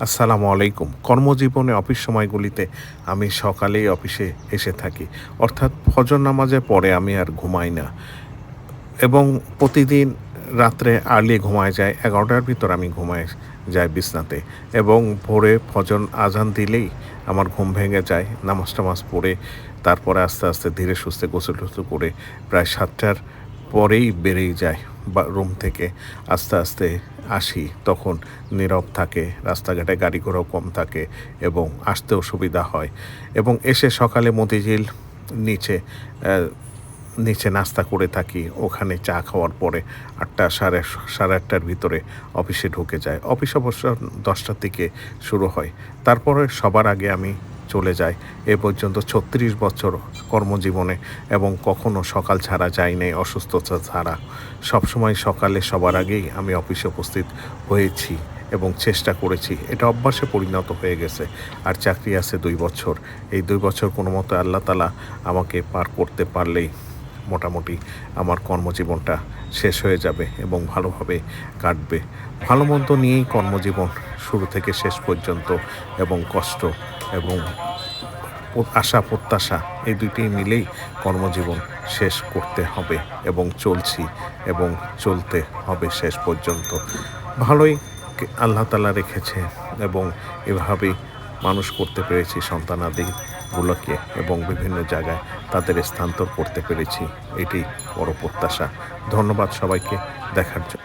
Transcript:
আসসালামু আলাইকুম। কর্মজীবনে অফিস সময়গুলিতে আমি সকালেই অফিসে এসে থাকি। অর্থাৎ ফজর নামাজের পরে আমি আর ঘুমাই না এবং প্রতিদিন রাত্রে আর্লি ঘুমায় যাই। ১১টার ভিতর আমি ঘুমায় যাই বিছনাতে এবং ভোরে ফজর আজান দিলেই আমার ঘুম ভেঙে যায়। নামাজ-টামাজ পড়ে তারপরে আস্তে, আস্তে ধীরে সুস্থে গোসল-টোসল করে প্রায় ৭টার পরেই বেরিয়ে যাই বা রুম থেকে। আস্তে, আস্তে আসি তখন নীরব থাকে, রাস্তাঘাটে গাড়ি ঘোড়াও কম থাকে এবং আসতেও সুবিধা হয় এবং এসে সকালে মতিঝিল নিচে অ্যা নিচে নাস্তা করে থাকি। ওখানে চা খাওয়ার পরে ৮টা সাড়ে ৮টার ভিতরে অফিসে ঢুকে যাই। অফিস অবশ্য ১০টার দিকে শুরু হয়। তারপরে সবার আগে আমি চলে যাই। এ পর্যন্ত ৩৬ বছর কর্মজীবনে এবং কখনো সকাল ছাড়া যাই নাই, অসুস্থতা ছাড়া। সবসময় সকালে সবার আগেই আমি অফিসে উপস্থিত হয়েছি এবং চেষ্টা করেছি। এটা অভ্যাসে পরিণত হয়ে গেছে। আর চাকরি আছে ২ বছর। এই ২ বছর কোনোমতে আল্লাহ তাআলা আমাকে পার করতে পারলেই মোটামুটি আমার কর্মজীবনটা শেষ হয়ে যাবে এবং ভালোভাবে কাটবে। ভালো-মন্দ নিয়েই কর্মজীবন শুরু থেকে শেষ পর্যন্ত এবং কষ্ট এবং আশা প্রত্যাশা এই ২ টি মিলেই কর্মজীবন শেষ করতে হবে এবং চলছি এবং চলতে হবে শেষ পর্যন্ত। ভালোই আল্লাহ তাআলা রেখেছে এবং এভাবেই মানুষ করতে পেরেছি সন্তানাদিগুলোকে এবং বিভিন্ন জায়গায় তাদের স্থানান্তর করতে পেরেছি। এটি বড় প্রত্যাশা। ধন্যবাদ সবাইকে দেখার জন্য।